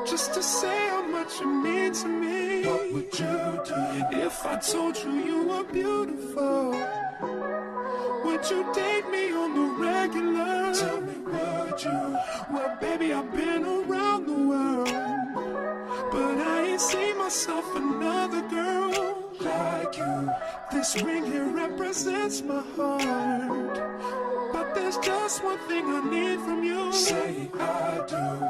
just to say how much you mean to me. What would you do if I told you you were beautiful? Would you date me on the regular? Tell me, would you? Well, baby, I've been around the world, but I ain't seen myself another girl like you. This ring here represents my heart, but there's just one thing I need from you. Say I do.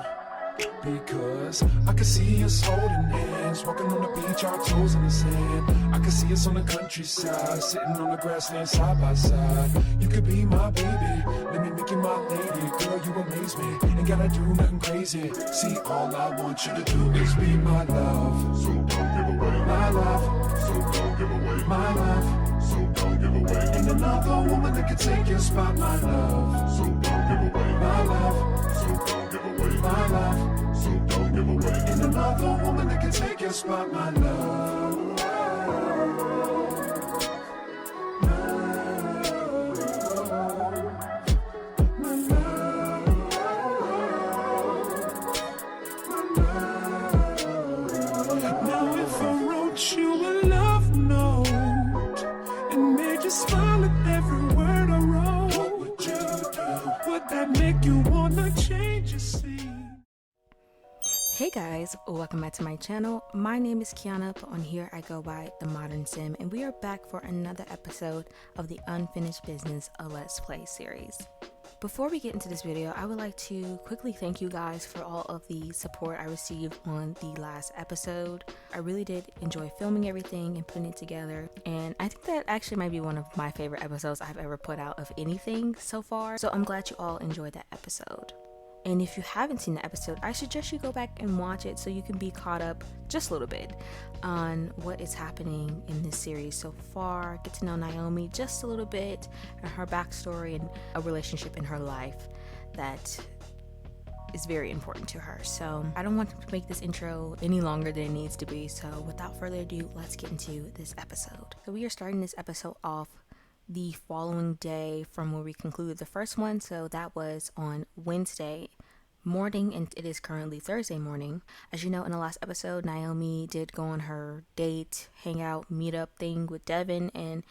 Because I can see us holding hands, walking on the beach, our toes in the sand. I can see us on the countryside, sitting on the grassland side by side. You could be my baby, let me make you my lady. Girl, you amaze me, ain't gotta do nothing crazy. See, all I want you to do is be my love. So don't give away my love. So don't give away my love. So don't give away. Ain't another woman that can take your spot, my love. So don't give away my love. So don't give away my love. So don't give away. Ain't another woman that can take your spot, my love. Now if I wrote you a love note and made you smile at every word I wrote, what would you do? Would that make you wanna change your scene? Hey guys, welcome back to my channel. My name is Kiana, but on here I go by The Modern Sim, and we are back for another episode of the Unfinished Business, a Let's Play series. Before we get into this video, I would like to quickly thank you guys for all of the support I received on the last episode. I really did enjoy filming everything and putting it together, and I think that actually might be one of my favorite episodes I've ever put out of anything so far, so I'm glad you all enjoyed that episode. And if you haven't seen the episode, I suggest you go back and watch it so you can be caught up just a little bit on what is happening in this series so far. Get to know Naomi just a little bit and her backstory and a relationship in her life that is very important to her. So I don't want to make this intro any longer than it needs to be. So without further ado, let's get into this episode. So we are starting this episode off the following day from where we concluded the first one. So that was on Wednesday morning, and it is currently Thursday morning. As you know, in the last episode, Naomi did go on her date, hangout, meetup thing with Devin, and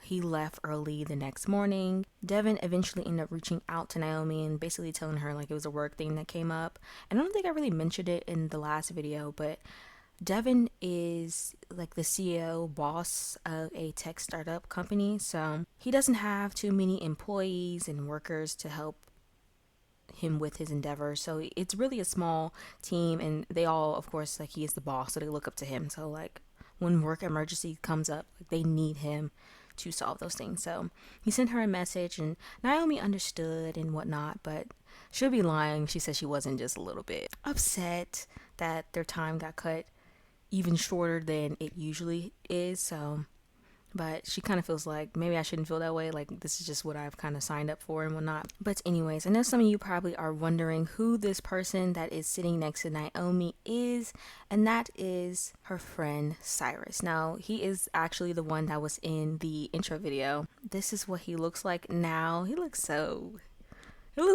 he left early the next morning. Devin eventually ended up reaching out to Naomi and basically telling her like it was a work thing that came up. And I don't think I really mentioned it in the last video, but Devin is like the CEO boss of a tech startup company, so he doesn't have too many employees and workers to help him with his endeavors. So it's really a small team, and they all, of course, like, he is the boss, so they look up to him. So like when work emergency comes up, like, they need him to solve those things. So he sent her a message, and Naomi understood and whatnot, but she'll be lying. She said she wasn't just a little bit upset that their time got cut even shorter than it usually is. So, but she kind of feels like maybe I shouldn't feel that way, like this is just what I've kind of signed up for and whatnot. But anyways, I know some of you probably are wondering who this person that is sitting next to Naomi is, and that is her friend Cyrus. Now, he is actually the one that was in the intro video. This is what he looks like now. He looks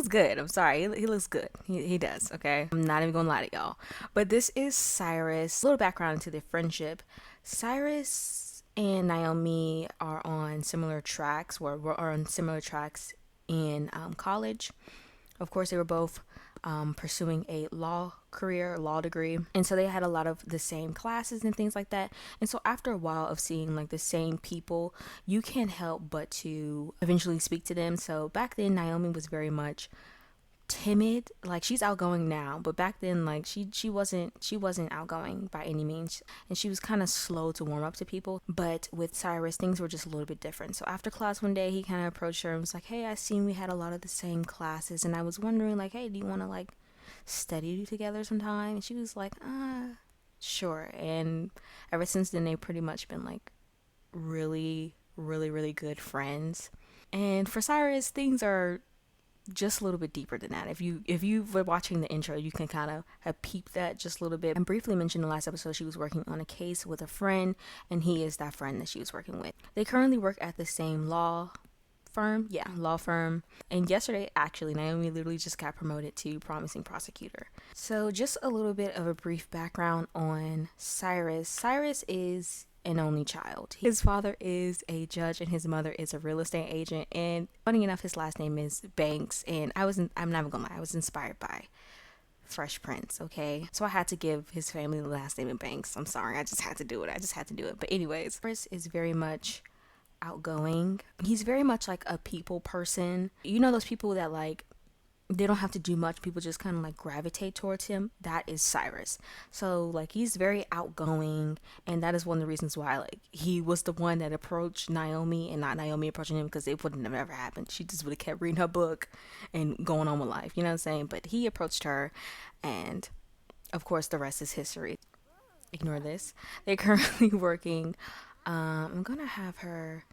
good. I'm sorry. He looks good. He does, okay? I'm not even gonna lie to y'all. But this is Cyrus. A little background into their friendship. Cyrus and Naomi are on similar tracks, we're on similar tracks in college. Of course, they were both pursuing a law degree, and so they had a lot of the same classes and things like that. And so after a while of seeing like the same people, you can't help but to eventually speak to them. So back then Naomi was very much timid. Like, she's outgoing now, but back then, like, she wasn't outgoing by any means, and she was kind of slow to warm up to people. But with Cyrus, things were just a little bit different. So after class one day, he kind of approached her and was like, hey, I seen we had a lot of the same classes, and I was wondering, like, hey, do you want to like study together sometime? And she was like, sure. And ever since then, they've pretty much been like really good friends. And for Cyrus, things are just a little bit deeper than that. If you were watching the intro, you can kind of have peeped that just a little bit. And briefly mentioned in the last episode, she was working on a case with a friend, and he is that friend that she was working with. They currently work at the same law firm. Yeah, law firm. And yesterday, actually, Naomi literally just got promoted to promising prosecutor. So just a little bit of a brief background on Cyrus. Cyrus is an only child. His father is a judge and his mother is a real estate agent. And funny enough, his last name is Banks. And I'm never gonna lie, I was inspired by Fresh Prince, okay? So I had to give his family the last name of Banks. I'm sorry, I just had to do it. But anyways, Chris is very much outgoing. He's very much like a people person. You know those people that like they don't have to do much, people just kind of like gravitate towards him. That is Cyrus. So like he's very outgoing, and that is one of the reasons why like he was the one that approached Naomi and not Naomi approaching him, because it wouldn't have ever happened. She just would have kept reading her book and going on with life, you know what I'm saying? But he approached her, and of course the rest is history. Ignore this. They're currently working. I'm gonna have her,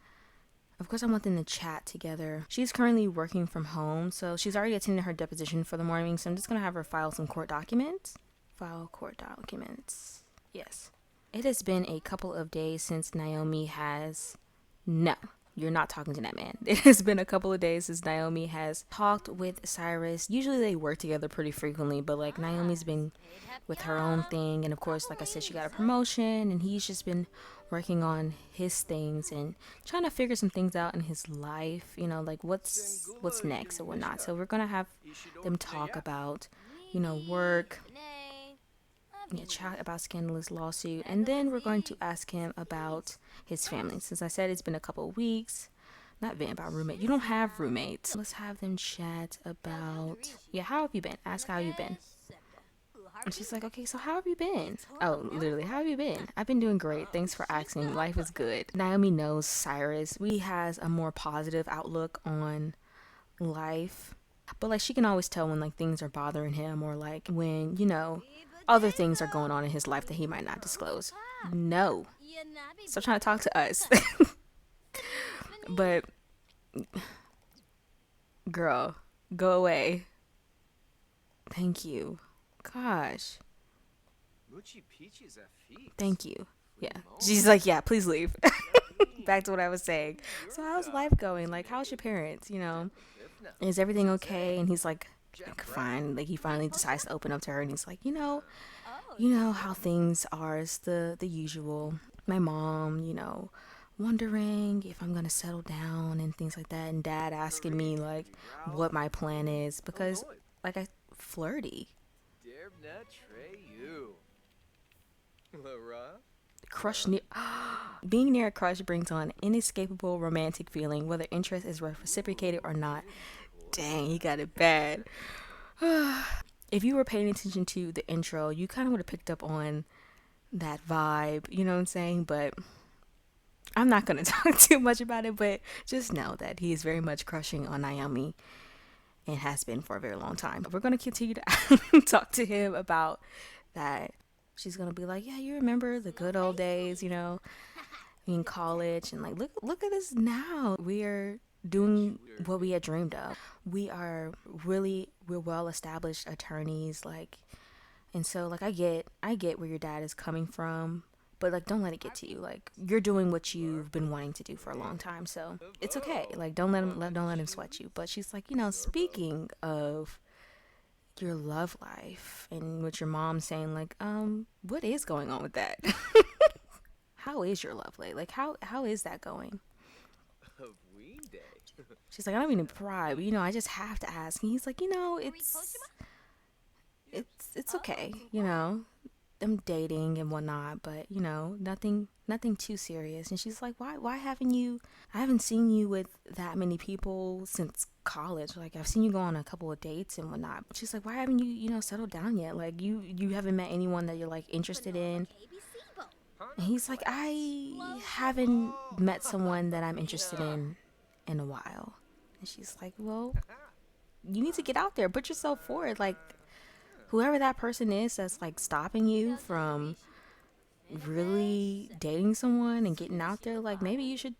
of course, I want them to chat together. She's currently working from home, so she's already attended her deposition for the morning, so I'm just going to have her file some court documents. File court documents. Yes. It has been a couple of days since Naomi has... No, you're not talking to that man. It has been a couple of days since Naomi has talked with Cyrus. Usually they work together pretty frequently, but like Naomi's been with her own thing, and of course, like I said, she got a promotion, and he's just been working on his things and trying to figure some things out in his life, you know, like what's next and whatnot. So we're gonna have them talk about, you know, work, chat about scandalous lawsuit, and then we're going to ask him about his family. Since I said it's been a couple of weeks, not been about roommate. You don't have roommates. Let's have them chat about, how have you been? Ask how you've been. And she's like, okay, so how have you been? Oh, literally, how have you been? I've been doing great. Thanks for asking. Life is good. Naomi knows Cyrus. He has a more positive outlook on life. But, like, she can always tell when, like, things are bothering him, or, like, when, you know, other things are going on in his life that he might not disclose. No. Stop trying to talk to us. But, girl, go away. Thank you. Gosh. Thank you. Yeah. She's like, yeah, please leave. Back to what I was saying. So how's life going? Like, how's your parents? You know, is everything okay? And he's like fine. Like, he finally decides to open up to her, and he's like, you know how things are. It's the usual. My mom, you know, wondering if I'm gonna settle down and things like that, and dad asking me like what my plan is, because like I flirty. Crush being near a crush brings on inescapable romantic feeling, whether interest is reciprocated or not. Dang, he got it bad. If you were paying attention to the intro, you kind of would have picked up on that vibe, you know what I'm saying? But I'm not going to talk too much about it, but just know that he is very much crushing on Naomi and has been for a very long time. We're going to continue to talk to him about that. She's going to be like, yeah, you remember the good old days, you know, in college, and like, look at us now. We're doing what we had dreamed of. We're well established attorneys, like, and so like I get where your dad is coming from, but like don't let it get to you. Like, you're doing what you've been wanting to do for a long time, so it's okay. Like, don't let him sweat you. But she's like, you know, speaking of your love life and what your mom's saying, like, what is going on with that? How is your love life? Like, how is that going? She's like, I don't mean to pry, but you know, I just have to ask. And he's like, you know, it's okay, you know, I'm dating and whatnot, but you know, nothing too serious. And she's like, why haven't you? I haven't seen you with that many people since college. Like, I've seen you go on a couple of dates and whatnot. She's like, why haven't you settled down yet? Like, you haven't met anyone that you're like interested in. And he's like, I haven't met someone that I'm interested in a while. And she's like, well, you need to get out there, put yourself forward. Like, whoever that person is that's like stopping you from really dating someone and getting out there, like, maybe you should,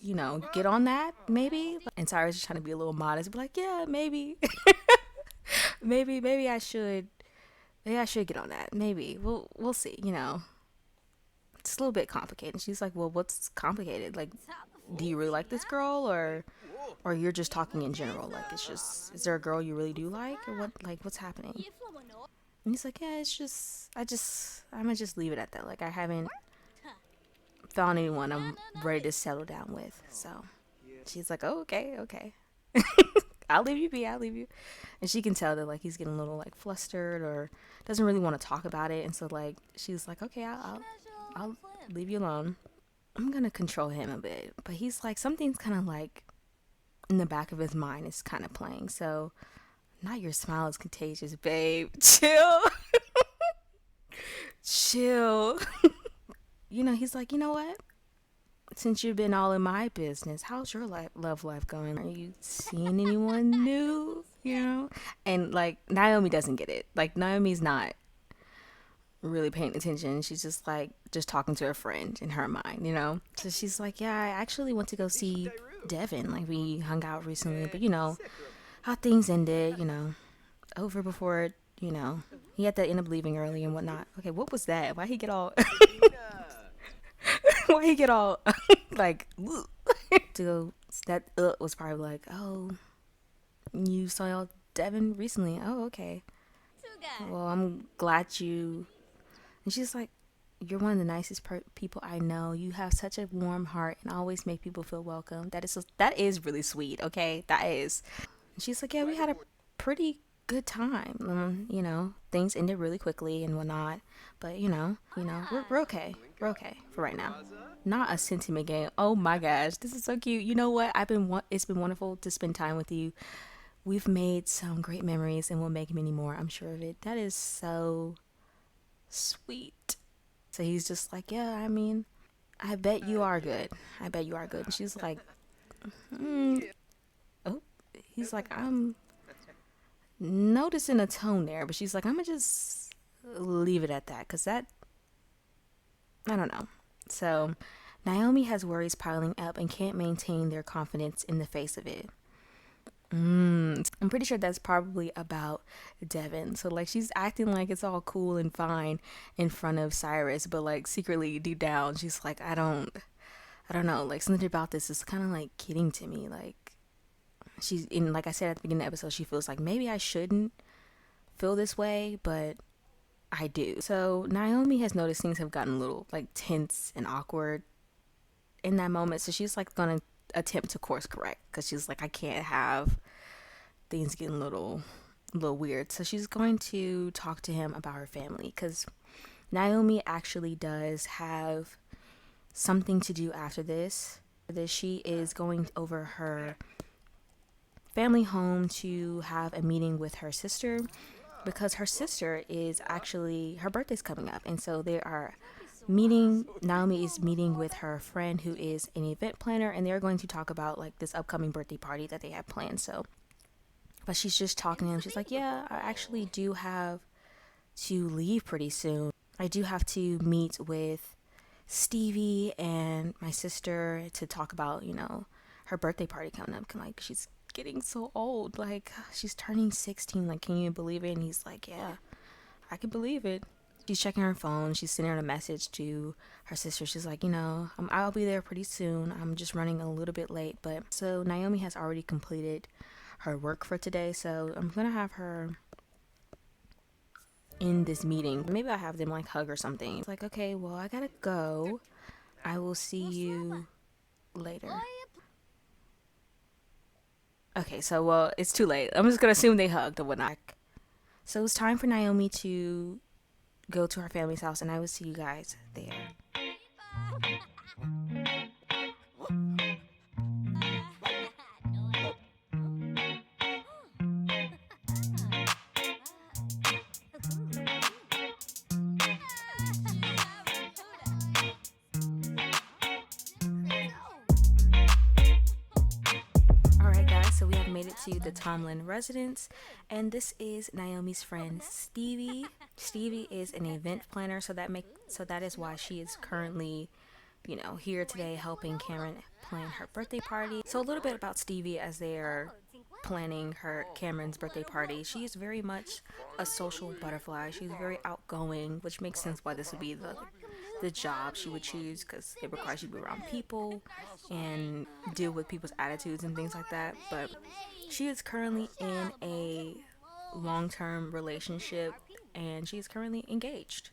you know, get on that, maybe. And Cyrus is trying to be a little modest, but like, yeah, maybe maybe I should get on that. Maybe we'll see, you know. It's a little bit complicated. And she's like, well, what's complicated? Like, do you really like this girl, or you're just talking in general? Like, it's just, is there a girl you really do like, or what? Like, what's happening? And he's like, yeah, it's just, I'm gonna just leave it at that. Like, I haven't found anyone I'm ready to settle down with. So she's like, oh, okay. I'll leave you be. I'll leave you. And she can tell that like he's getting a little like flustered or doesn't really want to talk about it. And so like she's like, okay, I'll leave you alone. I'm gonna control him a bit, but he's like something's kind of like in the back of his mind is kind of playing. So not your smile is contagious, babe. Chill, chill. He's like, you know what? Since you've been all in my business, how's your love life going? Are you seeing anyone new? And like Naomi doesn't get it. Like Naomi's not really paying attention. She's just like just talking to a friend in her mind. So she's like, yeah, I actually went to go see Devin. Like we hung out recently, but how things ended. Over before. He had to end up leaving early and whatnot. Okay, what was that? Why he get all? Why he get all like? To go. That was probably like, oh, you saw Devin recently. Oh, okay. Well, I'm glad you. And she's like, you're one of the nicest people I know. You have such a warm heart and always make people feel welcome. That is really sweet. Okay, that is. And she's like, yeah, we had a pretty good time. Things ended really quickly and whatnot. But we're okay. We're okay for right now. Not a sentiment game. Oh my gosh, this is so cute. You know what? It's been wonderful to spend time with you. We've made some great memories and we'll make many more. I'm sure of it. That is so sweet. So he's just like, yeah, I mean, I bet you are good. I bet you are good. And she's like, oh, he's like, I'm noticing a tone there, but she's like, I'm gonna just leave it at that because I don't know. So Naomi has worries piling up and can't maintain their confidence in the face of it. I'm pretty sure that's probably about Devin. So like she's acting like it's all cool and fine in front of Cyrus, but like secretly deep down she's like, I don't know, like something about this is kind of like getting to me. Like she's in, like I said at the beginning of the episode, she feels like maybe I shouldn't feel this way, but I do. So Naomi has noticed things have gotten a little like tense and awkward in that moment. So she's like gonna attempt to course correct because she's like, I can't have things getting a little weird. So she's going to talk to him about her family because Naomi actually does have something to do after this. She is going over her family home to have a meeting with her sister because her sister is actually, her birthday's coming up, and so they are Naomi is meeting with her friend who is an event planner, and they're going to talk about like this upcoming birthday party that they have planned. So but she's just talking to him. She's like, yeah, I actually do have to leave pretty soon. I do have to meet with Stevie and my sister to talk about her birthday party coming up. Like she's getting so old, like she's turning 16, like can you believe it? And he's like, yeah, I can believe it. She's checking her phone. She's sending a message to her sister. She's like, I'll be there pretty soon. I'm just running a little bit late. But so Naomi has already completed her work for today. So I'm going to have her in this meeting. Maybe I'll have them like hug or something. It's like, okay, well, I got to go. I will see you later. Okay, so, well, it's too late. I'm just going to assume they hugged or whatnot. So it's time for Naomi to go to her family's house, and I will see you guys there. Alright guys, so we have made it to the Tomlin residence, and this is Naomi's friend Stevie. Stevie is an event planner, so that is why she is currently, here today helping Cameron plan her birthday party. So a little bit about Stevie as they are planning Cameron's birthday party. She is very much a social butterfly. She's very outgoing, which makes sense why this would be the job she would choose, because it requires you to be around people and deal with people's attitudes and things like that. But she is currently in a long-term relationship and she's currently engaged.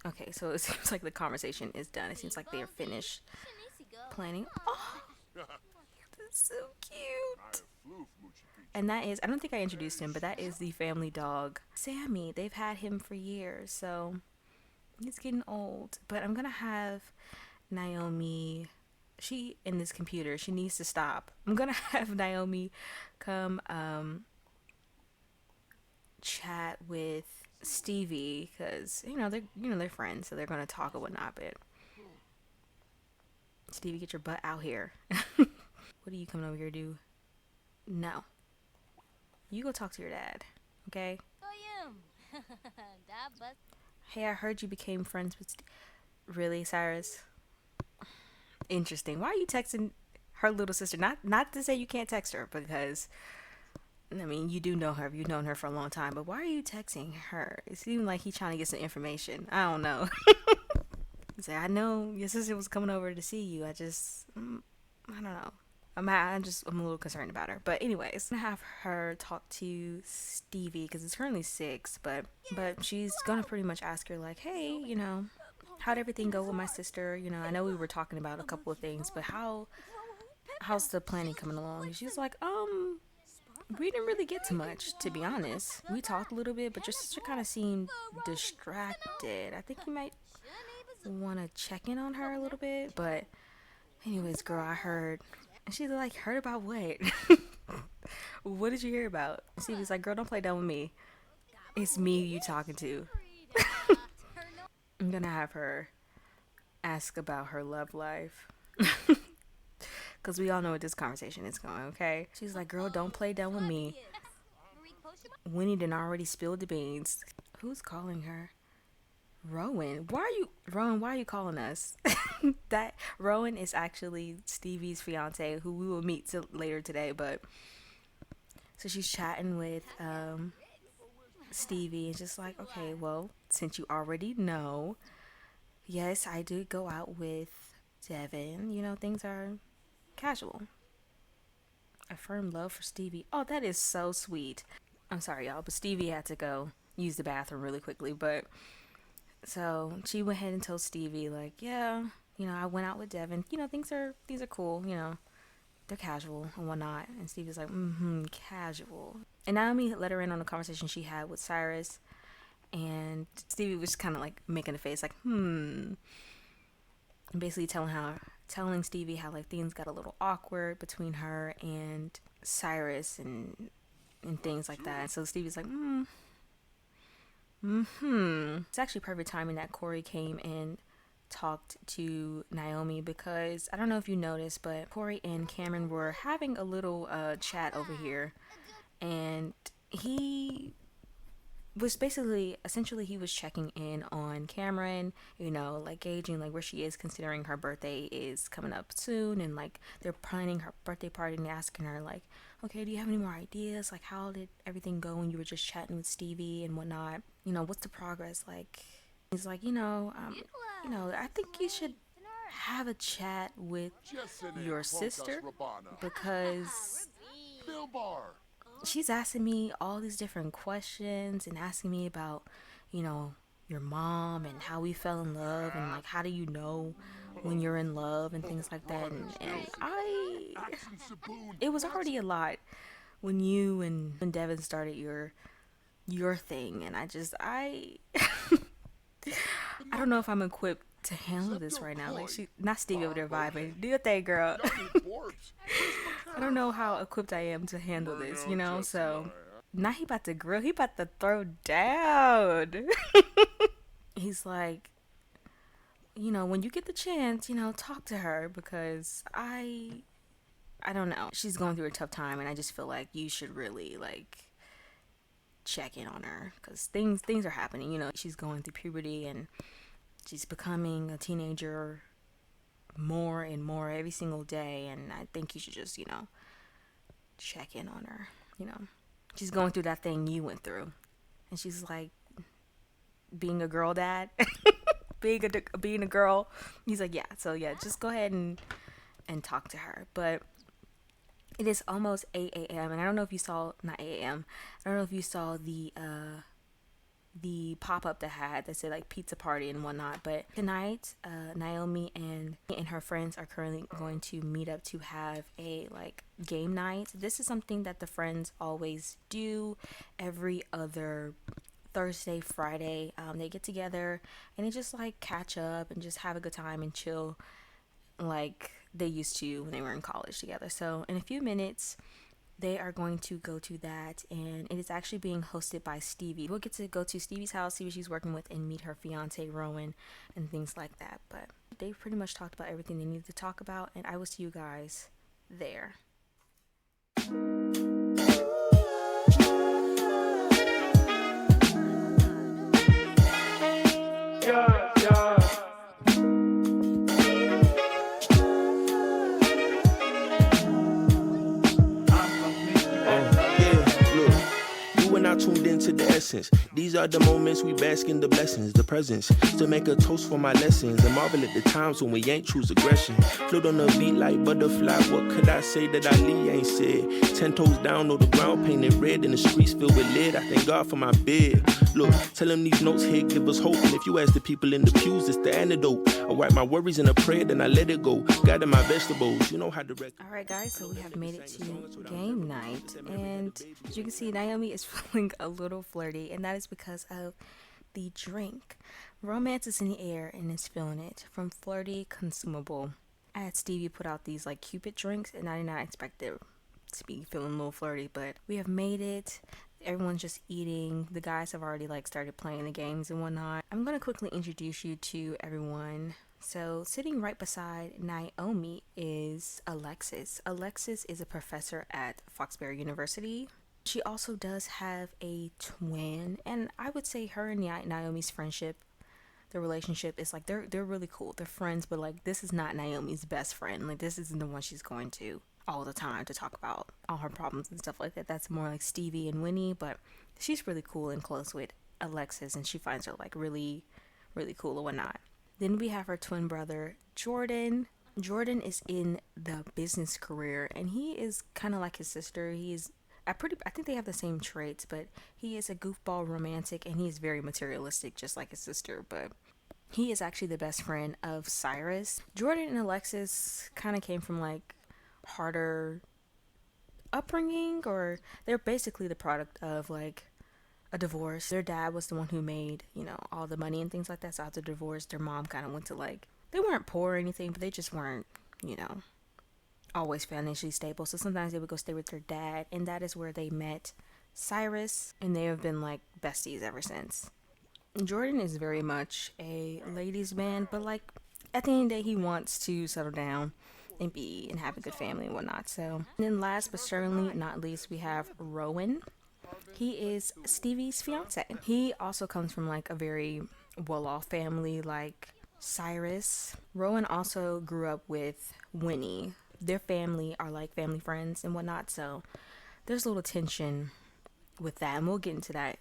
Okay, so it seems like the conversation is done. It seems like they are finished planning. Oh, that's so cute. And that is, I don't think I introduced him, but that is the family dog, Sammy. They've had him for years, so he's getting old. But I'm gonna have Naomi, she in this computer, she needs to stop. I'm gonna have Naomi come chat with Stevie, because they're friends, so they're gonna talk or whatnot. But Stevie, get your butt out here. What are you coming over here to do? No. You go talk to your dad, okay? Hey, I heard you became friends with Really, Cyrus? Interesting. Why are you texting her little sister? Not to say you can't text her, because I mean, you do know her. You've known her for a long time. But why are you texting her? It seemed like he's trying to get some information. I don't know. He's like, I know your sister was coming over to see you. I don't know. I'm a little concerned about her. But anyways, I'm gonna have her talk to Stevie, because it's currently 6. But she's gonna pretty much ask her, like, hey, how'd everything go with my sister? I know we were talking about a couple of things, but how's the planning coming along? And she's like, we didn't really get to much, to be honest. We talked a little bit, but your sister kind of seemed distracted. I think you might want to check in on her a little bit. But anyways, girl, I heard. And she's like, heard about what? What did you hear about? Stevie's like, girl, don't play dumb with me. It's me you talking to. I'm gonna have her ask about her love life. Because we all know what this conversation is going, okay? She's like, girl, don't play dumb with me. Winnie done already spilled the beans. Who's calling her? Rowan. Rowan, why are you calling us? That Rowan is actually Stevie's fiance, who we will meet later today. But so she's chatting with Stevie, and just like, okay, well, since you already know, yes, I did go out with Devin. Things are casual. Affirm love for Stevie. Oh, that is so sweet. I'm sorry, y'all, but Stevie had to go use the bathroom really quickly. But so she went ahead and told Stevie, like, yeah, I went out with Devin. Things are cool. They're casual and whatnot. And Stevie's like, casual. And Naomi let her in on a conversation she had with Cyrus. And Stevie was kind of like making a face, like, and basically telling Stevie how like things got a little awkward between her and Cyrus and things like that. And so Stevie's like, It's actually perfect timing that Corey came and talked to Naomi, because I don't know if you noticed, but Corey and Cameron were having a little chat over here, and he was essentially he was checking in on Cameron, like gauging like where she is, considering her birthday is coming up soon, and like they're planning her birthday party, and asking her like, okay, do you have any more ideas? Like, how did everything go when you were just chatting with Stevie and whatnot? What's the progress like? He's like, I think you should have a chat with your sister, because she's asking me all these different questions and asking me about, your mom and how we fell in love, and like, how do you know when you're in love and things like that. And it was already a lot when you and Devin started your thing, and I don't know if I'm equipped to handle this right now. Like, not Stevie over there vibing. Do your thing, girl. I don't know how equipped I am to handle this, so now he about to grill. He about to throw down. He's like, when you get the chance, talk to her, because I don't know. She's going through a tough time, and I just feel like you should really like check in on her, because things are happening. She's going through puberty, and she's becoming a teenager more and more every single day, and I think you should just check in on her. She's going through that thing you went through, and she's like being a girl dad. being a girl. He's like, yeah, so yeah, just go ahead and talk to her. But it is almost 8 a.m. and I don't know if you saw, not 8 a.m. I don't know if you saw the pop-up that said like pizza party and whatnot. But tonight, Naomi and her friends are currently going to meet up to have a like game night. This is something that the friends always do every other Thursday, Friday. They get together and they just like catch up and just have a good time and chill like they used to when they were in college together. So in a few minutes they are going to go to that, and it is actually being hosted by Stevie. We'll get to go to Stevie's house, see what she's working with, and meet her fiance Rowan and things like that. But they pretty much talked about everything they needed to talk about, and I will see you guys there. Yeah, yeah. Now tuned into the essence. These are the moments we bask in the blessings, the presence. To make a toast for my lessons and marvel at the times when we ain't choose aggression. Float on the beat like butterfly. What could I say that Ali ain't said? 10 toes down on the ground, painted red, in the streets filled with lead. I thank God for my bed. Look, tell them these notes here give us hope. And if you ask the people in the pews, it's the antidote. I wipe my worries in a prayer, then I let it go. Gather my vegetables, you know how to Alright guys, so we have made it to game night, and as you can see, Naomi is feeling a little flirty, and that is because of the drink. Romance is in the air and is feeling it. From flirty, consumable. I had Stevie put out these like Cupid drinks, and I did not expect it to be feeling a little flirty, but we have made it. Everyone's just eating. The guys have already like started playing the games and whatnot. I'm gonna quickly introduce you to everyone. So sitting right beside Naomi is Alexis. Alexis is a professor at Foxbury University. She also does have a twin, and I would say her and Naomi's friendship, their relationship is like they're really cool. They're friends, but like this is not Naomi's best friend. Like this isn't the one she's going to all the time to talk about all her problems and stuff like that. That's more like Stevie and Winnie, but she's really cool and close with Alexis, and she finds her like really, really cool and whatnot. Then we have her twin brother, Jordan. Jordan is in the business career, and he is kind of like his sister. I think they have the same traits, but he is a goofball romantic, and he is very materialistic, just like his sister, but he is actually the best friend of Cyrus. Jordan and Alexis kind of came from like harder upbringing, or they're basically the product of like a divorce. Their dad was the one who made, all the money and things like that. So after the divorce, their mom kind of went to like, they weren't poor or anything, but they just weren't, always financially stable. So sometimes they would go stay with their dad, and that is where they met Cyrus, and they have been like besties ever since. Jordan is very much a ladies' man, but like at the end of the day, he wants to settle down and have a good family and whatnot. So, and then last but certainly not least, we have Rowan. He is Stevie's fiance. He also comes from like a very well-off family like Cyrus. Rowan also grew up with Winnie. Their family are like family friends and whatnot, so there's a little tension with that, and we'll get into that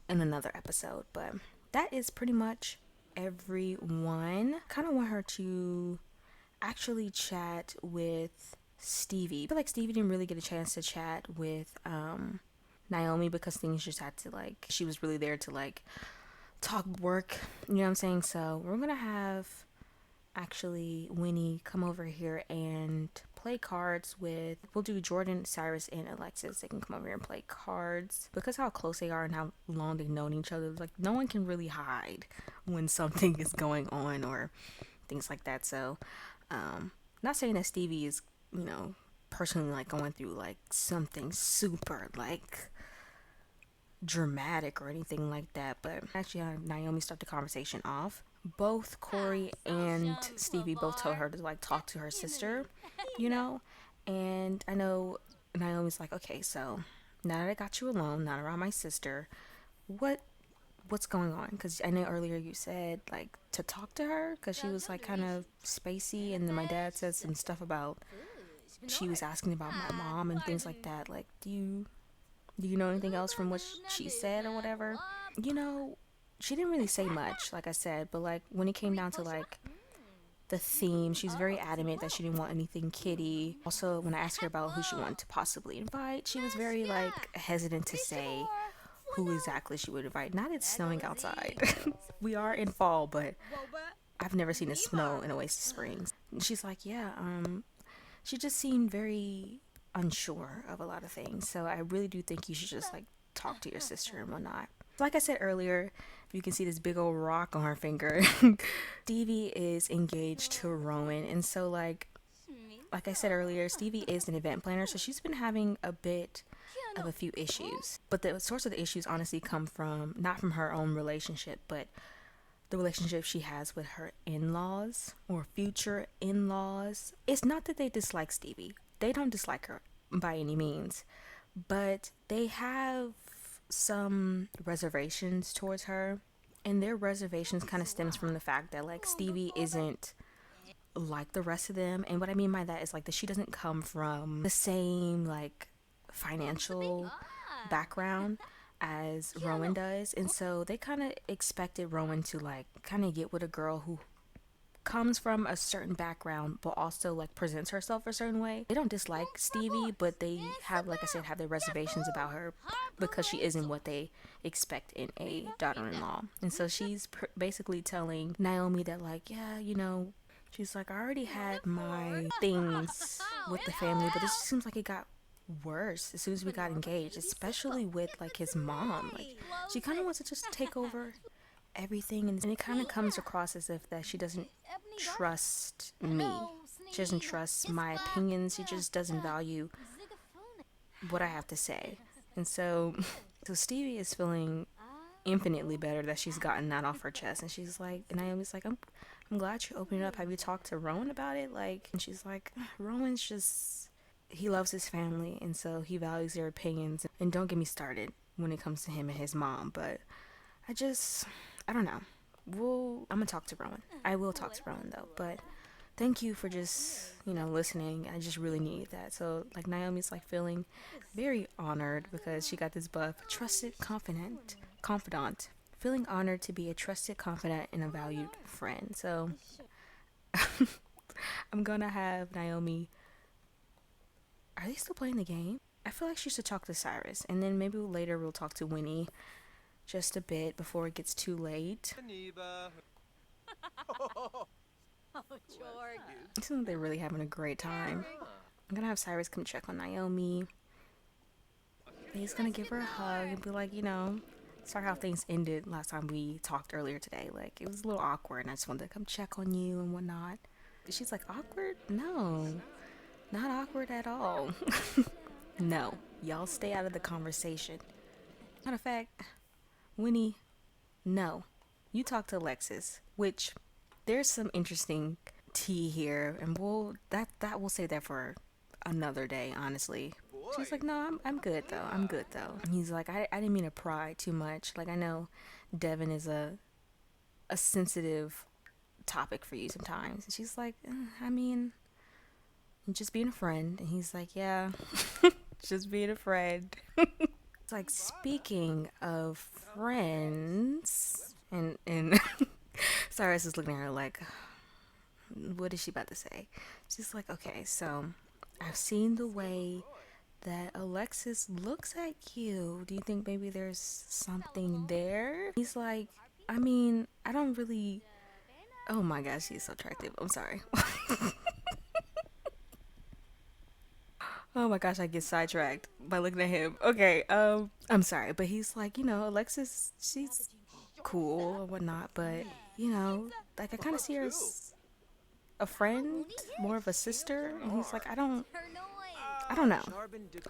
in another episode. But that is pretty much everyone. Kind of want her to actually chat with Stevie. I feel like Stevie didn't really get a chance to chat with Naomi because things just had to like, she was really there to like talk work, you know what I'm saying? So we're gonna have actually Winnie come over here and play cards with, we'll do Jordan, Cyrus, and Alexis. They can come over here and play cards. Because how close they are and how long they've known each other, like no one can really hide when something is going on or things like that. So not saying that Stevie is, personally like going through like something super like dramatic or anything like that, but actually Naomi started the conversation off. Both Corey and Stevie both told her to like talk to her sister, and I know Naomi's like, okay, so now that I got you alone, not around my sister, what's going on? Because I know earlier you said like to talk to her because she was like kind of spacey, and then my dad said some stuff about, she was asking about my mom and things like that. Like, do you know anything else from what she said or whatever? she didn't really say much, like I said, but like when it came down to like the theme, she's very adamant that she didn't want anything kiddie. Also, when I asked her about who she wanted to possibly invite, she was very like hesitant to say who exactly she would invite. Not it's snowing outside. We are in fall, but I've never seen it snow in Oasis Springs. And she's like, yeah, she just seemed very unsure of a lot of things. So I really do think you should just like talk to your sister and whatnot. Like I said earlier, you can see this big old rock on her finger. Stevie is engaged to Rowan, and so like I said earlier, Stevie is an event planner, so she's been having a bit of a few issues. But the source of the issues honestly come from not from her own relationship, but the relationship she has with her in-laws or future in-laws. It's not that they dislike Stevie. They don't dislike her by any means, but they have some reservations towards her, and their reservations kind of stems from the fact that like Stevie isn't like the rest of them. And what I mean by that is like that she doesn't come from the same like financial background as Rowan does, and so they kind of expected Rowan to like kind of get with a girl who comes from a certain background but also like presents herself a certain way. They don't dislike Stevie, but they have, like I said, have their reservations about her because she isn't what they expect in a daughter-in-law. And so she's basically telling Naomi that like, yeah, you know, she's like, I already had my things with the family, but it just seems like it got worse as soon as we got engaged, especially with like his mom. Like she kind of wants to just take over everything, and it kind of comes across as if that she doesn't trust me. She doesn't trust my opinions. She just doesn't value what I have to say. And so Stevie is feeling infinitely better that she's gotten that off her chest, and she's like, and Naomi's like, I'm glad you're opening up. Have you talked to Rowan about it? Like, and she's like, Rowan's just, he loves his family, and so he values their opinions. And don't get me started when it comes to him and his mom, but I don't know. I'm gonna talk to Rowan. I will talk to Rowan though, but thank you for just, you know, listening. I just really need that. So like Naomi's like feeling very honored because she got this buff, trusted confidant, feeling honored to be a trusted confidant and a valued friend. So I'm gonna have Naomi, are they still playing the game? I feel like she should talk to Cyrus, and then maybe later we'll talk to Winnie just a bit before it gets too late. It seems like they're really having a great time. I'm gonna have Cyrus come check on Naomi. He's gonna give her a hug and be like, you know, sorry how things ended last time we talked earlier today. Like, it was a little awkward, and I just wanted to come check on you and whatnot. She's like, awkward? No, not awkward at all. No, y'all stay out of the conversation. Matter of fact, Winnie, no, you talk to Alexis, which there's some interesting tea here, and we'll save that for another day, honestly. She's like, no, I'm good though. And he's like, I didn't mean to pry too much. Like, I know Devin is a sensitive topic for you sometimes. And she's like, I mean, just being a friend. And he's like, yeah, just being a friend. It's like, speaking of friends, and Cyrus is looking at her like, what is she about to say? She's like, okay, so I've seen the way that Alexis looks at you. Do you think maybe there's something there? He's like, I mean, I don't really, oh my gosh, he's so attractive. I'm sorry. Oh my gosh, I get sidetracked by looking at him. Okay, I'm sorry, but he's like, you know, Alexis, she's cool or whatnot, but, you know, like, I kind of see her as a friend, more of a sister, and he's like, I don't know.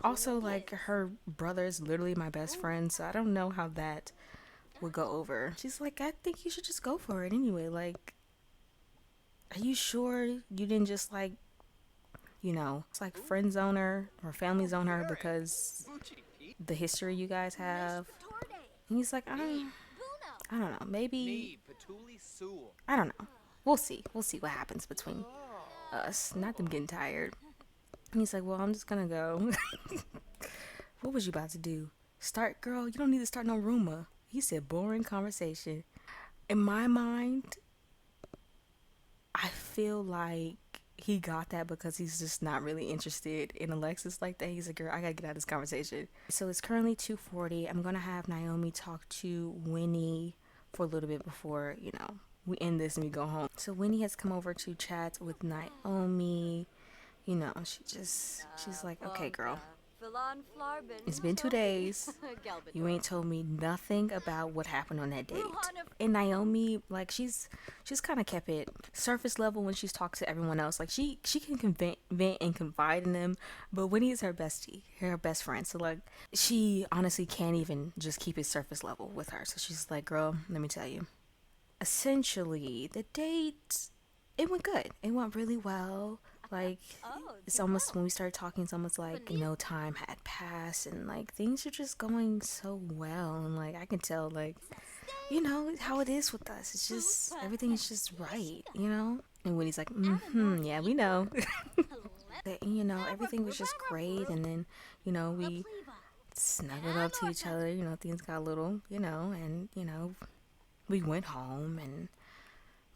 Also, like, her brother is literally my best friend, so I don't know how that would go over. She's like, I think you should just go for it anyway. Like, are you sure you didn't just, like, you know, it's like friend zone her or family zone her because the history you guys have? And he's like, I don't know, maybe, I don't know. We'll see what happens between us. Not them getting tired. And he's like, well, I'm just gonna go. What was you about to do? Start, girl? You don't need to start no rumor. He said boring conversation. In my mind, I feel like he got that because he's just not really interested in Alexis like that. He's like, girl, I gotta get out of this conversation. So it's currently 2:40. I'm gonna have Naomi talk to Winnie for a little bit before, we end this and we go home. So Winnie has come over to chat with Naomi. She's like, okay, girl, it's been 2 days. You ain't told me nothing about what happened on that date. And Naomi, like, she's kind of kept it surface level when she's talked to everyone else. Like, she can vent and confide in them, but Winnie's her bestie, her best friend. So, like, she honestly can't even just keep it surface level with her. So she's like, girl, let me tell you. Essentially, the date, it went good. It went really well. Like, it's almost, when we started talking, it's almost like no time had passed, and like things are just going so well, and like I can tell, like, how it is with us. It's just, everything is just right, And Winnie's like, yeah, we know. Everything was just great, and then, we snuggled up to each other, things got a little, and, we went home, and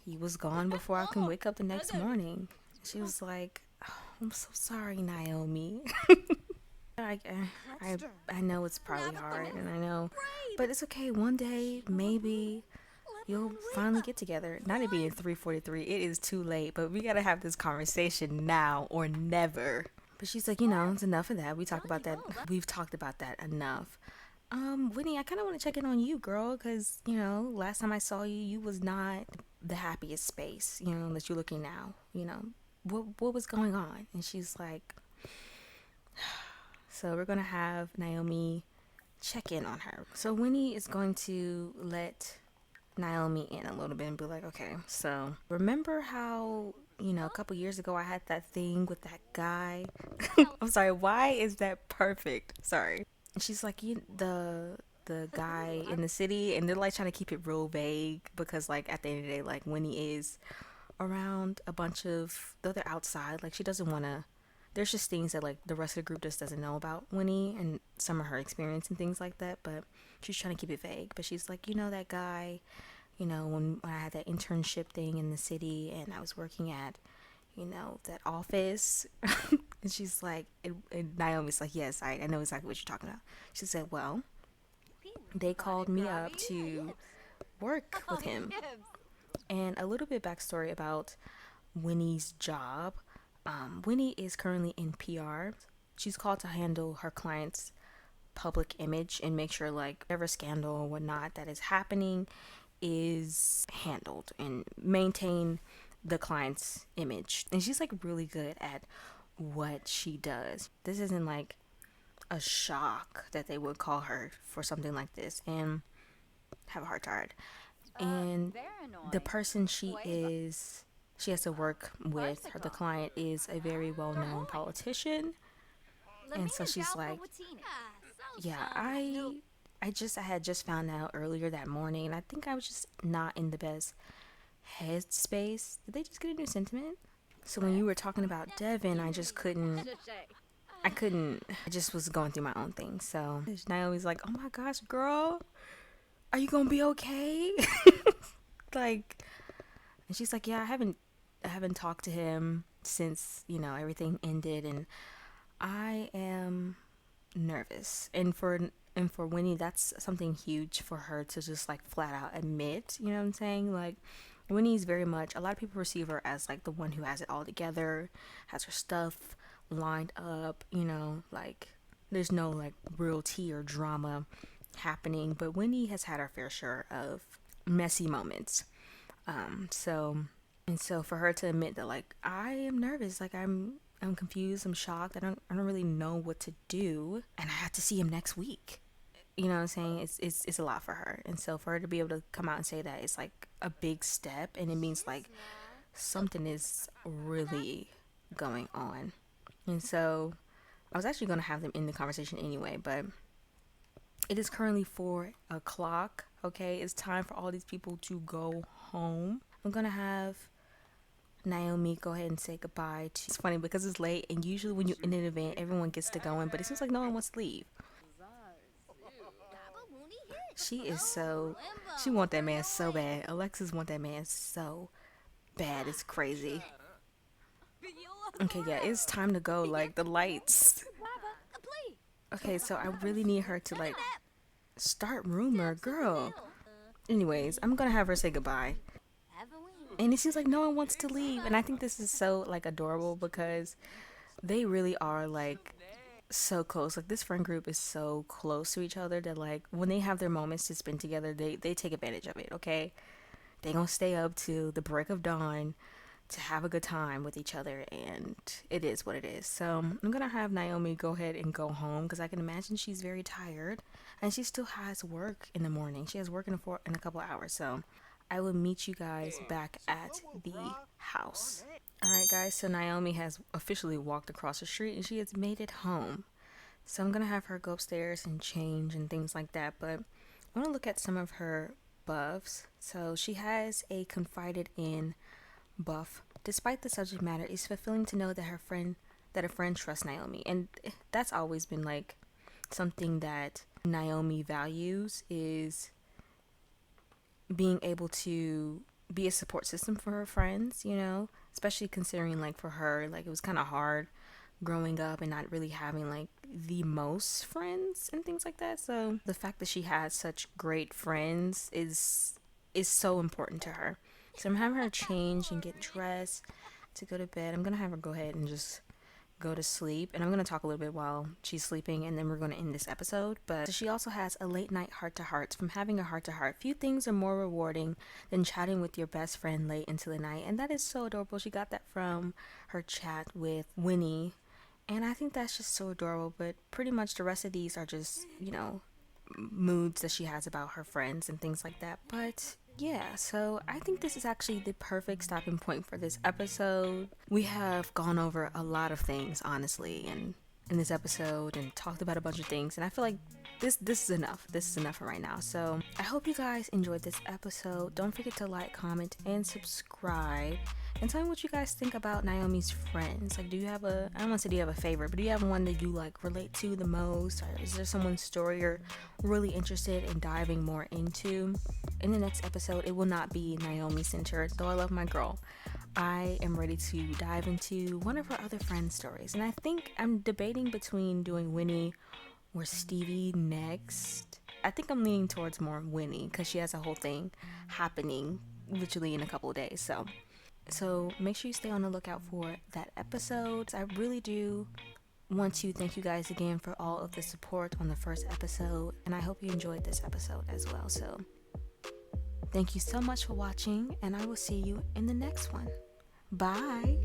he was gone before I can wake up the next morning. She was like, oh, I'm so sorry, Naomi. I know it's probably hard, and I know, but it's okay. One day, maybe you'll finally get together. Not it being 3:43, it is too late, but we gotta have this conversation now or never. But she's like, it's enough of that. We've talked about that enough. Winnie, I kind of want to check in on you, girl, because, last time I saw you, you was not the happiest space, that you're looking now, what was going on? And she's like, so we're going to have Naomi check in on her. So Winnie is going to let Naomi in a little bit and be like, okay, so remember how, a couple years ago I had that thing with that guy? I'm sorry, why is that perfect? Sorry. And she's like, the guy in the city, and they're like trying to keep it real vague because, like, at the end of the day, like, Winnie is around a bunch of, though they're outside, like, she doesn't want to, there's just things that, like, the rest of the group just doesn't know about Winnie and some of her experience and things like that, but she's trying to keep it vague. But she's like, that guy, when I had that internship thing in the city and I was working at, that office. And she's like, and Naomi's like, yes, I know exactly what you're talking about. She said, well, they called me up to work with him. And a little bit backstory about Winnie's job. Winnie is currently in PR. She's called to handle her client's public image and make sure, like, whatever scandal or whatnot that is happening is handled and maintain the client's image. And she's, like, really good at what she does. This isn't, like, a shock that they would call her for something like this and have a heart to heart. And the person she has to work with, the client, is a very well-known politician. And so she's like, yeah, I had just found out earlier that morning, and I think I was just not in the best headspace. Did they just get a new sentiment? So when you were talking about Devin, I just was going through my own thing. So Naomi's like, oh my gosh, girl, are you gonna be okay? Like, and she's like, yeah, I haven't talked to him since, everything ended, and I am nervous. And for Winnie, that's something huge for her to just, like, flat out admit, you know what I'm saying? Like, Winnie's very much, a lot of people perceive her as, like, the one who has it all together, has her stuff lined up, like, there's no, like, real tea or drama happening. But Winnie has had her fair share of messy moments. So for her to admit that, like, I am nervous, like, I'm confused, I'm shocked, I don't really know what to do, and I have to see him next week. You know what I'm saying? It's a lot for her. And so for her to be able to come out and say that, it's like a big step, and it means, like, something is really going on. And so I was actually going to have them end the conversation anyway, but it is currently 4 o'clock. Okay, it's time for all these people to go home. I'm going to have Naomi go ahead and say goodbye to. It's funny because it's late, and usually when you end an event, everyone gets to go in, but it seems like no one wants to leave. She want that man so bad. Alexis want that man so bad. It's crazy. Okay, yeah, it's time to go. Like, the lights. Okay, so I really need her to, like, start rumor, girl. Anyways, I'm gonna have her say goodbye. And it seems like no one wants to leave. And I think this is so, like, adorable because they really are, like, so close. Like, this friend group is so close to each other that, like, when they have their moments to spend together, they take advantage of it, okay? They gonna stay up to the break of dawn to have a good time with each other, and it is what it is. So I'm gonna have Naomi go ahead and go home because I can imagine she's very tired and she still has work in the morning. She has work in a couple hours. So I will meet you guys back at the house. Alright guys, so Naomi has officially walked across the street and she has made it home. So I'm gonna have her go upstairs and change and things like that, but I want to look at some of her buffs. So she has a confided in buff. Despite the subject matter, it's fulfilling to know that a friend trusts Naomi, and that's always been like something that Naomi values, is being able to be a support system for her friends, you know, especially considering like for her, like it was kind of hard growing up and not really having like the most friends and things like that. So the fact that she has such great friends is so important to her. So I'm having her change and get dressed to go to bed. I'm gonna have her go ahead and just go to sleep, and I'm gonna talk a little bit while she's sleeping, and then we're gonna end this episode. But she also has a late night heart to heart. From having a heart to heart, few things are more rewarding than chatting with your best friend late into the night, and that is so adorable. She got that from her chat with Winnie, and I think that's just so adorable. But pretty much the rest of these are just, you know, moods that she has about her friends and things like that. But yeah, so I think this is actually the perfect stopping point for this episode. We have gone over a lot of things, honestly, and in this episode, and talked about a bunch of things, and I feel like this is enough. This is enough for right now. So I hope you guys enjoyed this episode. Don't forget to like, comment, and subscribe. And tell me what you guys think about Naomi's friends. Like, do you have I don't want to say do you have a favorite, but do you have one that you like relate to the most? Or is there someone's story you're really interested in diving more into? In the next episode, it will not be Naomi centered, though I love my girl. I am ready to dive into one of her other friends' stories. And I think I'm debating between doing Winnie or Stevie next. I think I'm leaning towards more Winnie because she has a whole thing happening literally in a couple of days. So make sure you stay on the lookout for that episode. I really do want to thank you guys again for all of the support on the first episode, and I hope you enjoyed this episode as well. So thank you so much for watching, and I will see you in the next one. Bye.